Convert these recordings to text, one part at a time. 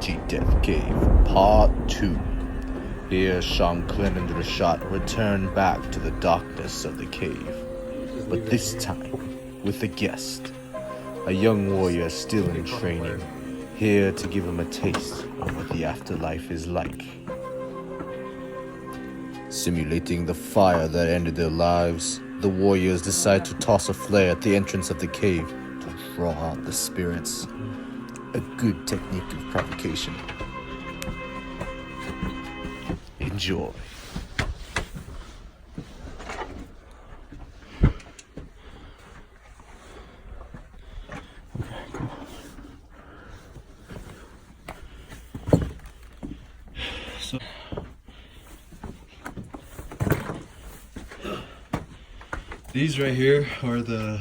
Apache Death Cave, Part 2. Here, Shanklin and Rashad return back to the darkness of the cave, but this time with a guest, a young warrior still in training, here to give him a taste of what the afterlife is like. Simulating the fire that ended their lives, the warriors decide to toss a flare at the entrance of the cave to draw out the spirits. A good technique of provocation. Enjoy. So these right here are the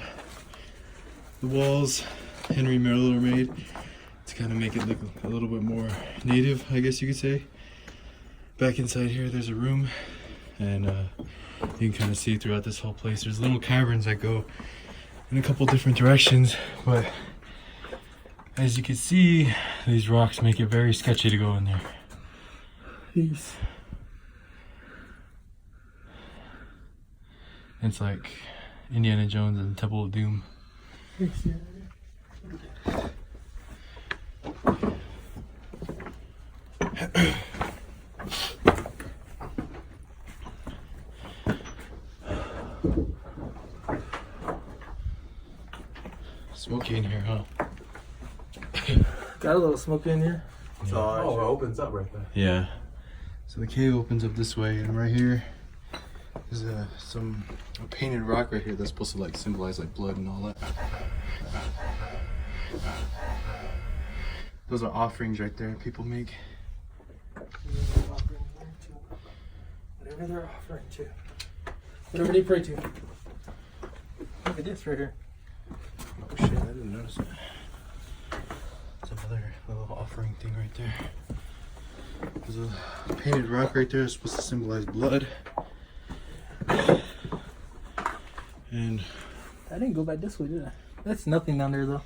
walls Henry Miller made to kind of make it look a little bit more native, I guess you could say. Back inside here there's a room, and you can kind of see throughout this whole place there's little caverns that go in a couple different directions, but as you can see these rocks make it very sketchy to go in there. It's like Indiana Jones and the Temple of Doom. Smoky in here, huh? Got a little smoky in here. Oh, it opens up right there. Yeah. So the cave opens up this way, and right here is a painted rock right here that's supposed to like symbolize like blood and all that. Those are offerings right there people make. Whatever they're offering to. Whatever they pray to. Look at this right here. Oh shit, I didn't notice that. There's another little offering thing right there. There's a painted rock right there that's supposed to symbolize blood. And I didn't go back this way, did I? That's nothing down there though.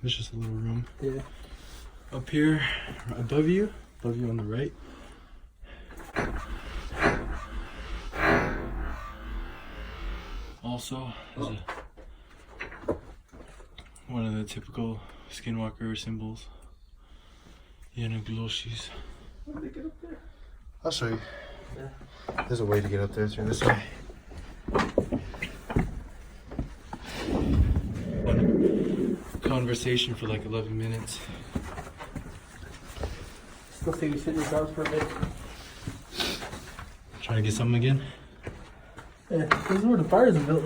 there's just a little room. Yeah. Up here, above you on the right. Also, is one of the typical skinwalker symbols. Yanagloshis. How did they get up there? I'll show you. Yeah. There's a way to get up there through this way. Conversation for like 11 minutes. Still say we sit in the house for a bit. Trying to get something again? Yeah, this is where the fires are built.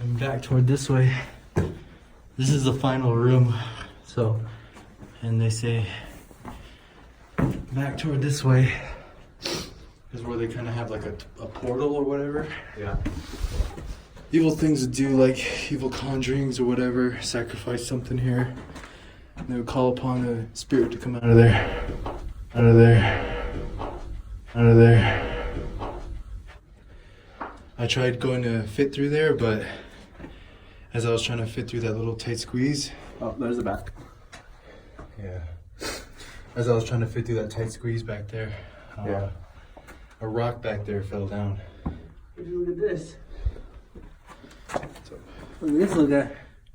And back toward this way. This is the final room. So, and they say back toward this way is where they kind of have like a portal or whatever. Yeah. Evil things to do, like evil conjurings or whatever, sacrifice something here. And they would call upon a spirit to come out of there. Out of there. Out of there. I tried going to fit through there, but as I was trying to fit through that little tight squeeze. Oh, there's the back. Yeah. As I was trying to fit through that tight squeeze back there, a rock back there fell down. Look at this. So, Look at this little guy.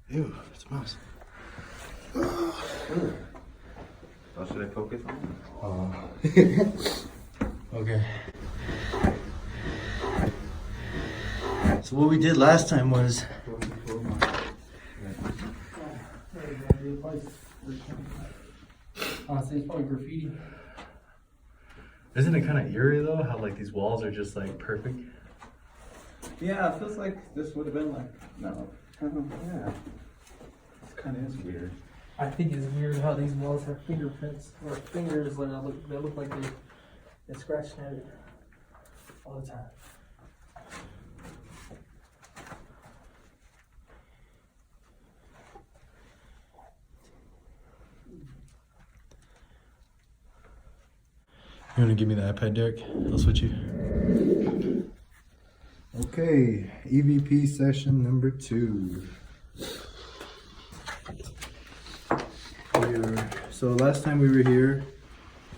ew, it's a mouse. Oh, should I focus on it? Okay. So what we did last time was Honestly, it's probably graffiti. isn't it kind of eerie though how like these walls are just like perfect? Yeah, it feels like this would have been like, no. Yeah. It kind of is weird. I think it's weird how these walls have fingerprints or fingers that look like they scratched at it all the time. You want to give me the iPad, Derek? I'll switch you. Okay, EVP session number 2. For your So last time we were here,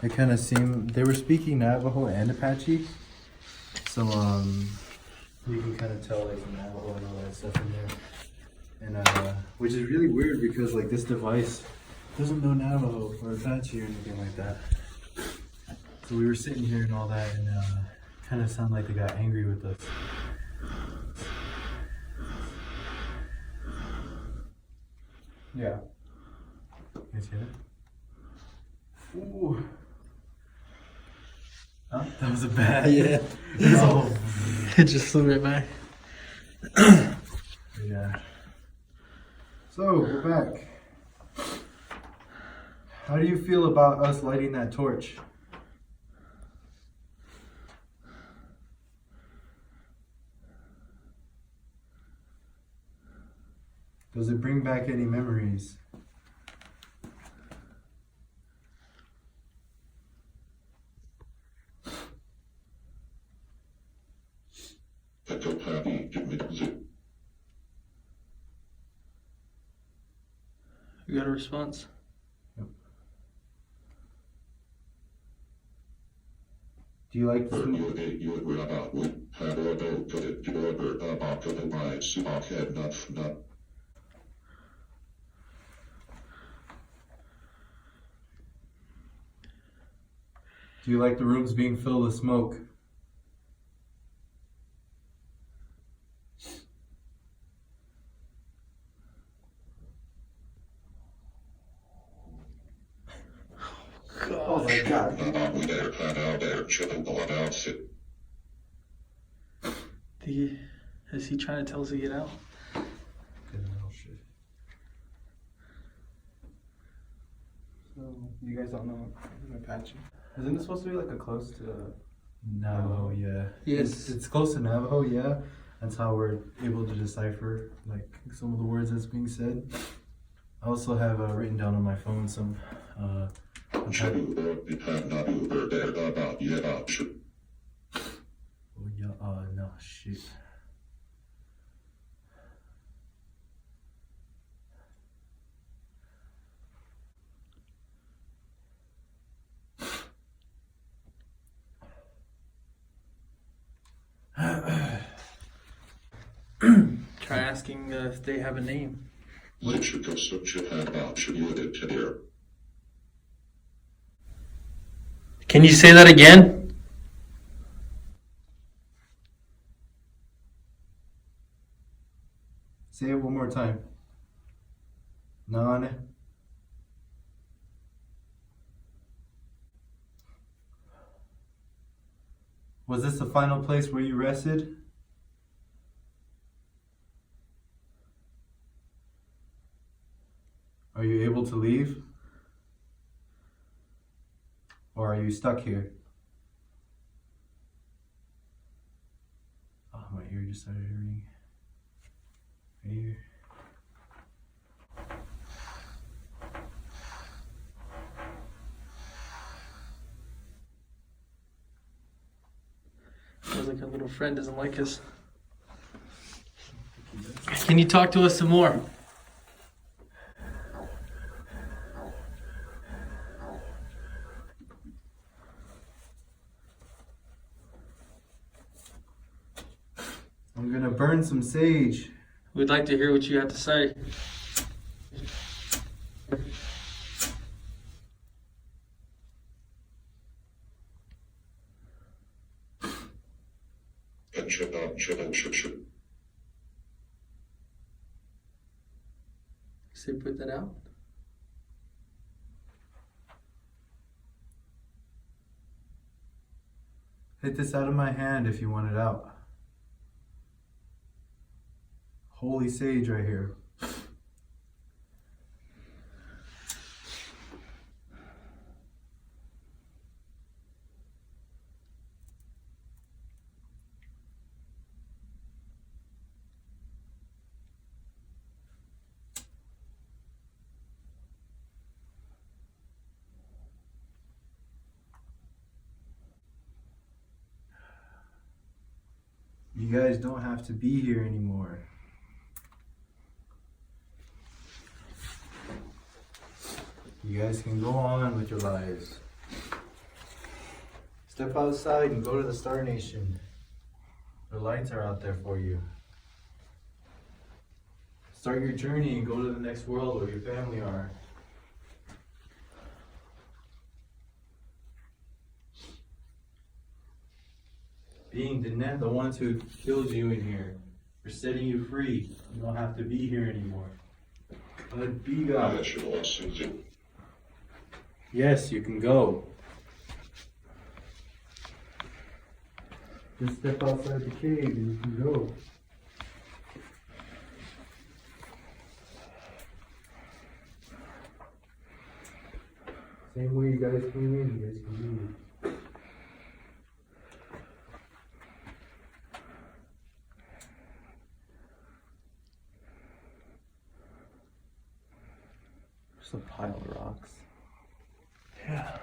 it kind of seemed they were speaking Navajo and Apache. So you can kind of tell like the Navajo and all that stuff in there, and which is really weird because like this device doesn't know Navajo or Apache or anything like that. So we were sitting here and all that, and kind of sounded like they got angry with us. Yeah. You guys hear that? Ooh. Oh, that was a bat. Yeah. Oh. It just flew right by. Yeah. So, we're back. How do you feel about us lighting that torch? Does it bring back any memories? You got a response? Yep. Do you like the Do you like the rooms being filled with smoke? Oh my god. Is he trying to tell us to get out? So, you guys don't know Apache? Isn't it supposed to be like a close to Navajo, yeah. Yes. It's close to Navajo, yeah. That's how we're able to decipher like some of the words that's being said. I also have written down on my phone some oh yeah, no shit. Try asking if they have a name. Can you say that again? Say it one more time. None. Was this the final place where you rested? Are you able to leave? Or are you stuck here? Oh, my ear just started hurting. Right here. Feels like our little friend doesn't like us. Can you talk to us some more? I'm gonna burn some sage. We'd like to hear what you have to say. Say put that out. Hit this out of my hand if you want it out. Holy sage right here. You guys don't have to be here anymore. You guys can go on with your lives. Step outside and go to the Star Nation. The lights are out there for you. Start your journey and go to the next world where your family are. Being the ones who killed you in here, we're setting you free. You don't have to be here anymore. But be God. Yes, you can go. Just step outside the cave and you can go. Same way you guys came in, you guys can leave. Just a pile of rocks. Yeah.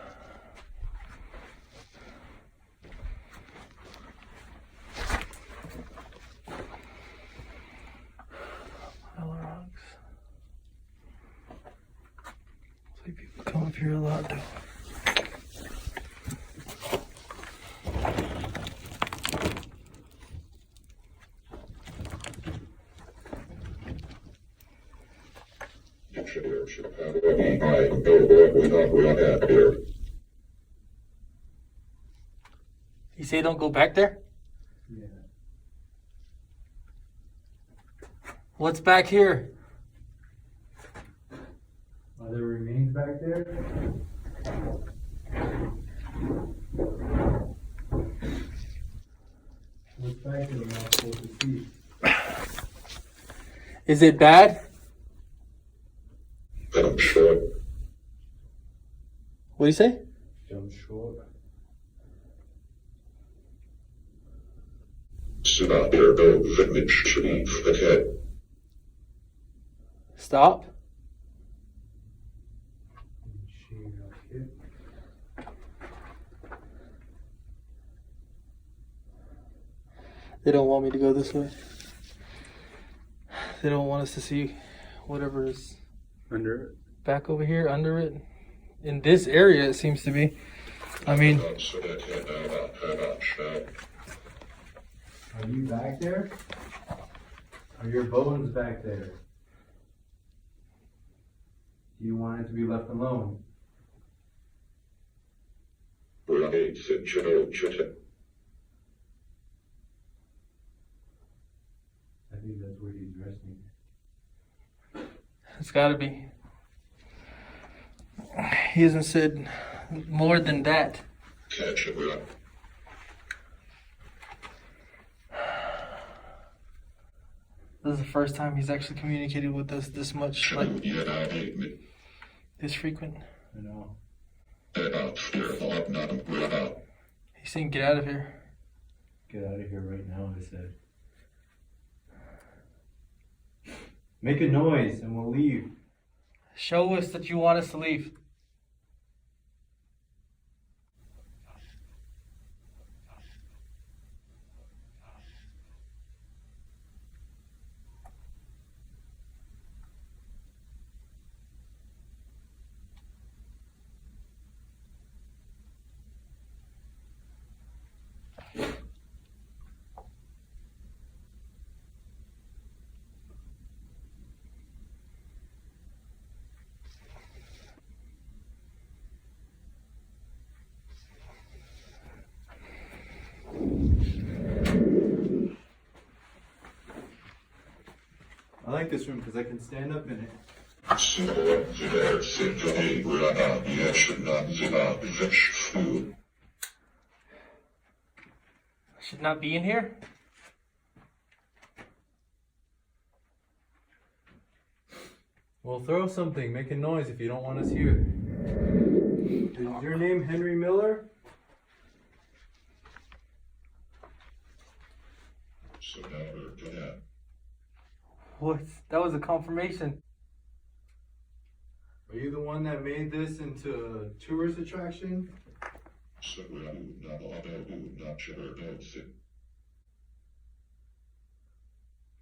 Pile of rocks. Looks like people come up here a lot though. You say don't go back there? Yeah. What's back here? Are there remains back there? What's back there? I'm not supposed to see. Is it bad? Jump short. What do you say? Jump short. Stop here, go village, leave ahead. Stop. They don't want me to go this way. They don't want us to see whatever is Under it. back over here, under it. In this area, it seems to be. I mean, Are you back there? Are your bones back there? Do you want it to be left alone? I think that's where he's resting. it's gotta be. He hasn't said more than that. Catch it, This is the first time he's actually communicated with us this much, like this frequent. I know. He's saying, "Get out of here." Get out of here right now, I said. Make a noise and we'll leave. Show us that you want us to leave. I like this room because I can stand up in it. I should not be in here. Well, throw something, make a noise if you don't want us here. Is your name Henry Miller? What? That was a confirmation. Are you the one that made this into a tourist attraction?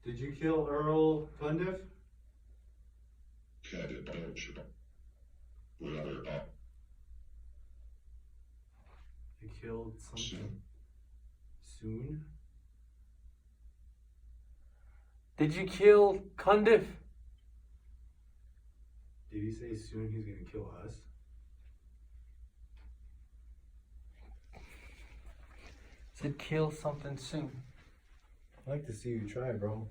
Did you kill Earl Cundiff? Rather up. I killed something. Soon? Did you kill Kundif? Did he say soon he's gonna kill us? Said kill something soon. I'd like to see you try, bro.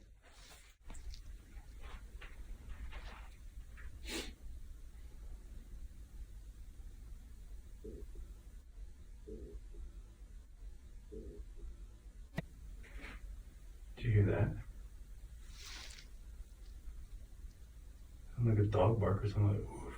Did you hear that? Sounded like a dog bark or something like oof.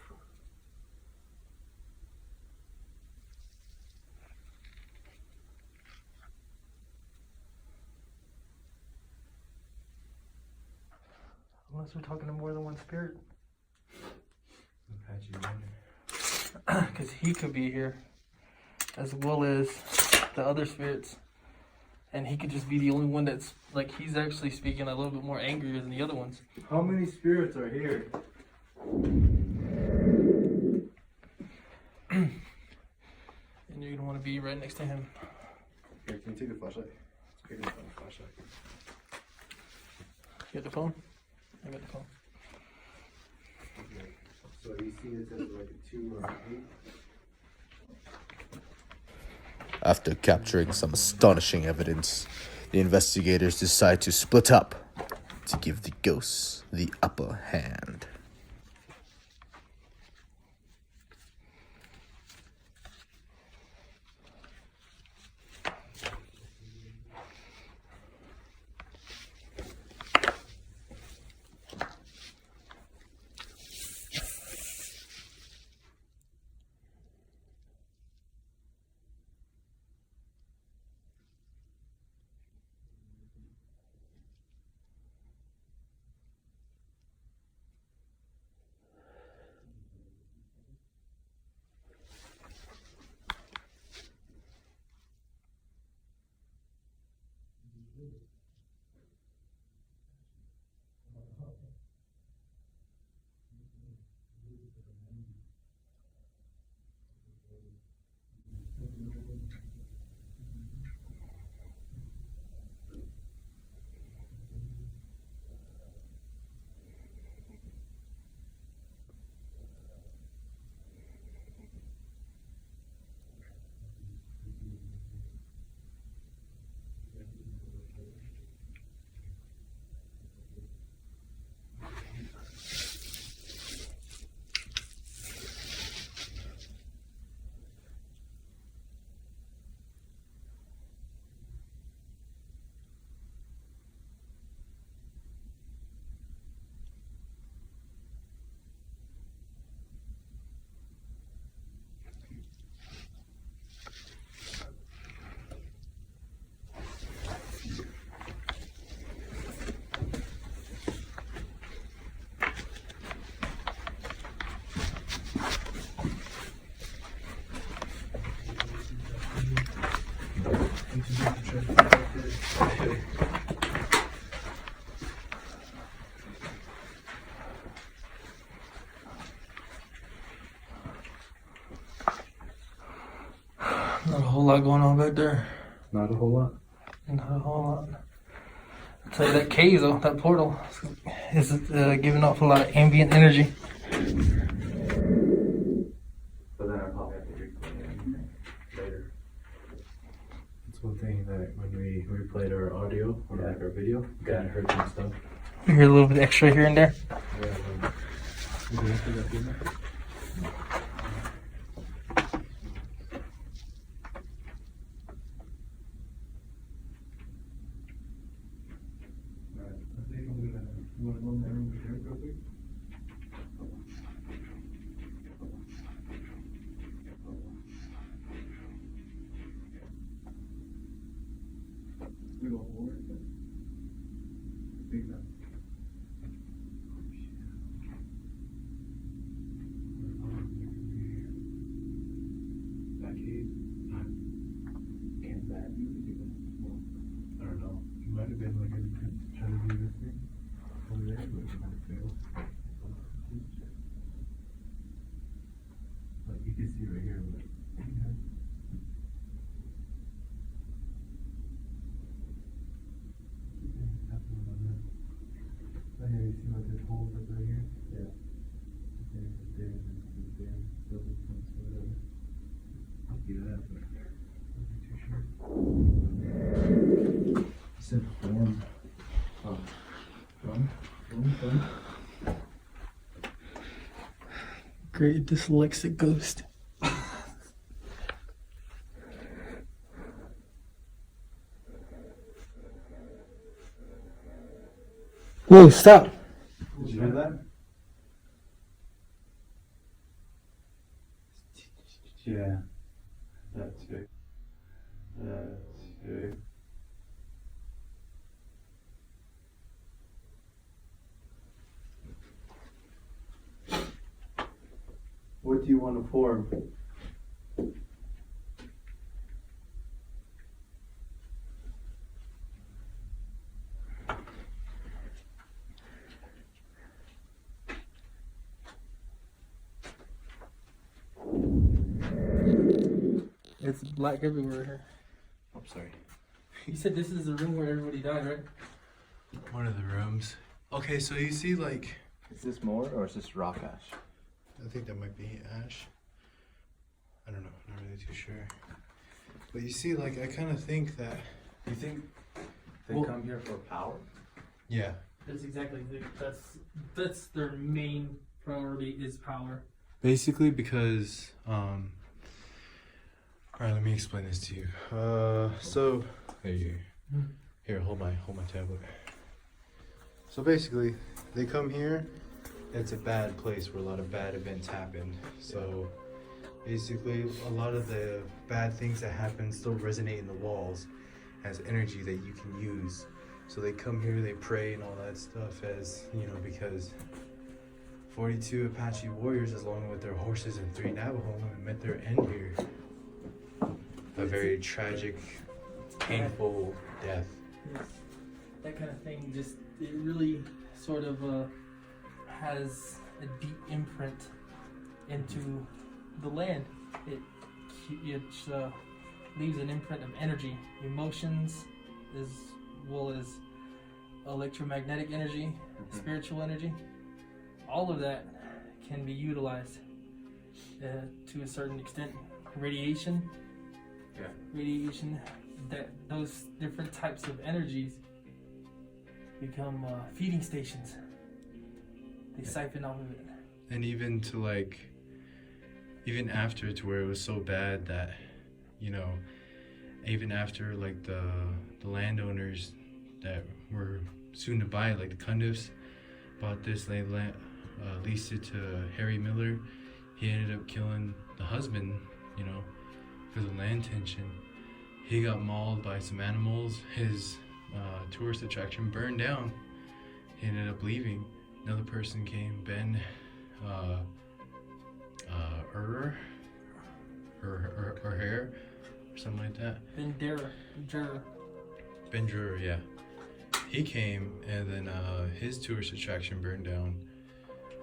Unless we're talking to more than one spirit. Apache Runner. Because he could be here. As well as the other spirits. And he could just be the only one that's, like, he's actually speaking a little bit more angrier than the other ones. How many spirits are here? And you're going to want to be right next to him. Here, can you take the flashlight? Let's pick up the flashlight. You got the phone? I got the phone. Okay. So you see it says like a 2 or an 8? After capturing some astonishing evidence, the investigators decide to split up to give the ghosts the upper hand. Not a whole lot going on back there. Not a whole lot. Not a whole lot. I'll tell you that cave though, that portal is giving off a lot of ambient energy. But then I probably have to replay it later. That's one thing that when we replayed our audio or like our video, we kind of heard some stuff. You hear a little bit extra here and there. I don't know. It might have been like a trying to do this thing over there, but it might have failed. It's in form. Oh. Fun. Great dyslexic ghost. Whoa, stop. Did you hear that? Yeah. That's it. That's it. What do you want to form? It's black everywhere here. I'm sorry. You said this is the room where everybody died, right? One of the rooms. Okay, so you see, like, Is this more or is this rock ash? I think that might be ash. I don't know, not really too sure. But you see, like, I kind of think that. You think they Well- come here for power? Yeah. That's exactly that's their main priority is power. Basically, because all right, let me explain this to you. So here, hold my tablet. So basically, they come here. It's a bad place where a lot of bad events happen. So basically, a lot of the bad things that happen still resonate in the walls as energy that you can use. So they come here, they pray and all that stuff, as you know, because 42 Apache warriors, along with their horses and 3 Navajo women, met their end here. A very tragic, painful death. Yes. That kind of thing just it really sort of has a deep imprint into the land. It leaves an imprint of energy, emotions, as well as electromagnetic energy, spiritual energy. All of that can be utilized to a certain extent. Radiation, that those different types of energies become feeding stations. They siphon off of it. And even to like, even after, to where it was so bad that, you know, even after like the landowners that were soon to buy it, like the Cundiffs, bought this land, leased it to Harry Miller. He ended up killing the husband, you know, for the land tension. He got mauled by some animals. His tourist attraction burned down. He ended up leaving. Another person came, Ben or Hair, or something like that. Ben Drewer, yeah. He came, and then his tourist attraction burned down.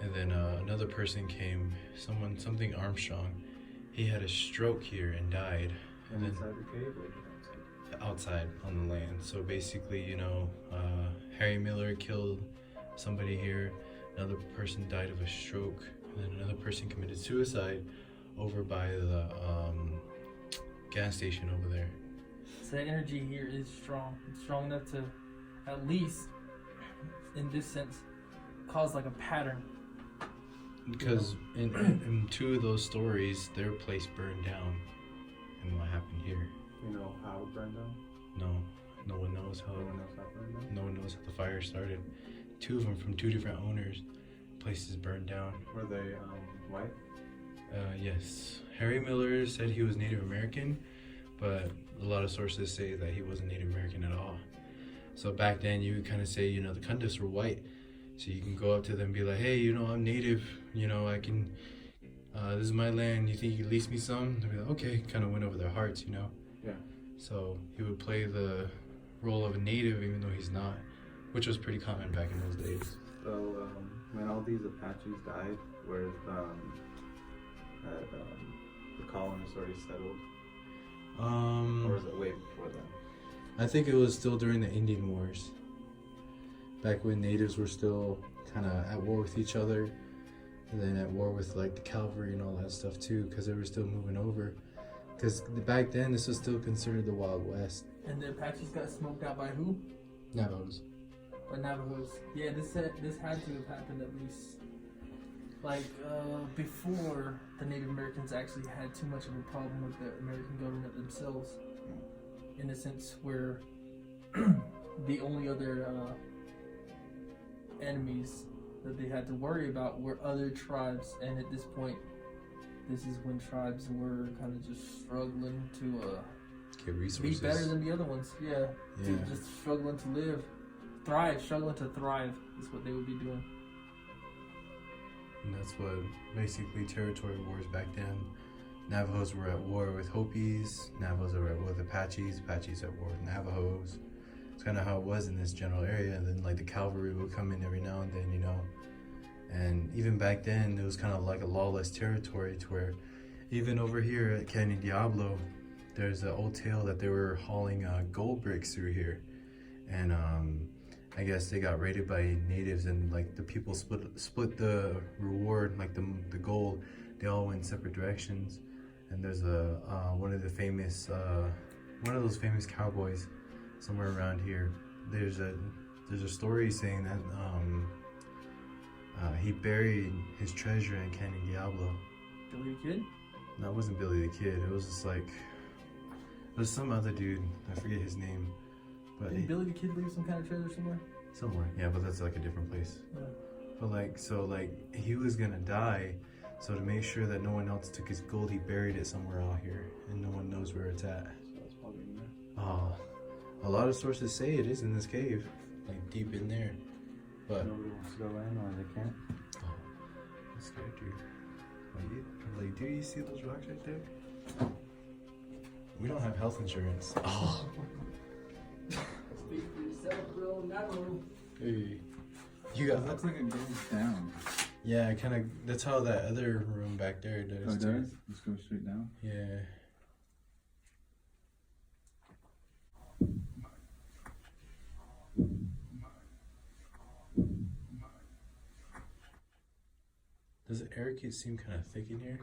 And then another person came, something Armstrong. He had a stroke here and died. And then inside the cave or outside on the land. So basically, you know, Harry Miller killed somebody here. Another person died of a stroke. And then another person committed suicide over by the gas station over there. So that energy here is strong. It's strong enough to, at least in this sense, cause like a pattern. Because in 2 of those stories, their place burned down. And what happened here? you know how it burned down? No one knows how. No one knows how it burned down? No one knows how the fire started. 2 of them from 2 different owners. Places burned down. Were they white? Yes. Harry Miller said he was Native American, but a lot of sources say that he wasn't Native American at all. So back then, you would kind of say, you know, the Cundiffs were white. So you can go up to them and be like, hey, you know, I'm Native. You know, I can, this is my land. You think you can lease me some? They'd be like, okay. Kind of went over their hearts, you know? Yeah. So he would play the role of a Native even though he's not, which was pretty common back in those days. So when all these Apaches died, where had the colonists already settled, or was it way before then? I think it was still during the Indian Wars. Back when natives were still kind of at war with each other, and then at war with like the cavalry and all that stuff too, because they were still moving over. Because back then, this was still considered the Wild West. And the Apaches got smoked out by who? Navajos. By Navajos. Yeah, this had to have happened at least. Like, before the Native Americans actually had too much of a problem with the American government themselves. In a sense where the only other enemies that they had to worry about were other tribes, and at this point, this is when tribes were kind of just struggling to get resources. be better than the other ones. Yeah. Just struggling to live, struggling to thrive is what they would be doing. And that's what basically territory wars back then. Navajos were at war with Hopis, Navajos were at war with Apaches, Apaches at war with Navajos. It's kind of how it was in this general area. And then like the cavalry would come in every now and then, you know. And even back then, it was kind of like a lawless territory to where even over here at Canyon Diablo, there's an old tale that they were hauling gold bricks through here. And I guess they got raided by natives, and like the people split the reward, like the gold. They all went separate directions. And there's one of those famous cowboys somewhere around here. There's a story saying that he buried his treasure in Canyon Diablo. Billy the Kid? No, it wasn't Billy the Kid. It was just like, it was some other dude. I forget his name. But Did Billy the Kid leave some kind of treasure somewhere? Somewhere, yeah, but that's like a different place. Yeah. But like, so like, he was gonna die, so to make sure that no one else took his gold, he buried it somewhere out here, and no one knows where it's at. So it's probably in there. A lot of sources say it is in this cave, like deep in there. But Nobody wants to go in, or they can't. oh, I'm scared, dude. Like, do you see those rocks right there? We don't have health insurance. Oh. Speak for yourself, bro. Navajo. Hey. You got. It looks like it goes down. Yeah, kind of. That's how that other room back there does. Oh, it too. does? Let's go straight down. Yeah. Does the air seem kind of thick in here?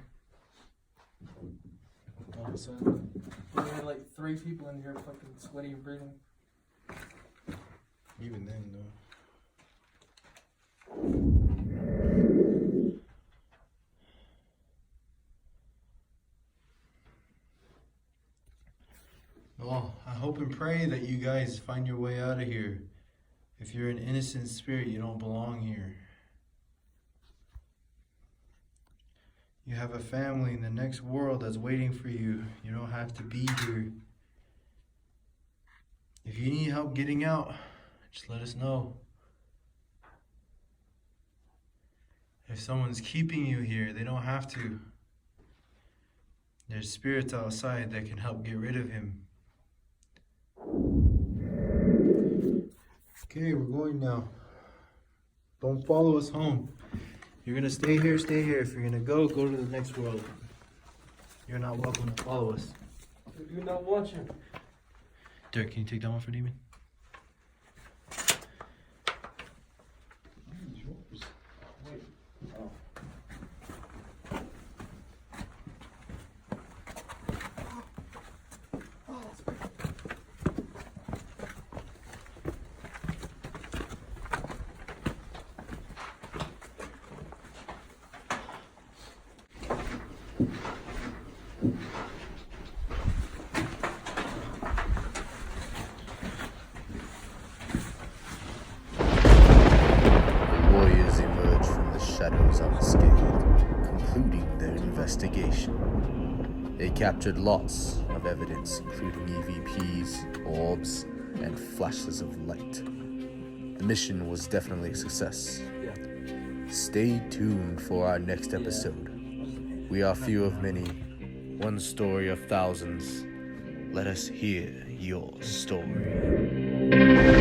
All of a sudden. We had like 3 people in here fucking sweaty and breathing. Even then, though. Well, I hope and pray that you guys find your way out of here. If you're an innocent spirit, you don't belong here. You have a family in the next world that's waiting for you. You don't have to be here. If you need help getting out, just let us know. If someone's keeping you here, they don't have to. There's spirits outside that can help get rid of him. Okay, we're going now. Don't follow us home. You're gonna stay here, stay here. If you're gonna go to the next world. You're not welcome to follow us. We do not want you. Derek, can you take that one for Demon? Shadows unscathed, concluding their investigation. They captured lots of evidence, including EVPs, orbs, and flashes of light. The mission was definitely a success. Stay tuned for our next episode. We are few of many, one story of thousands. Let us hear your story.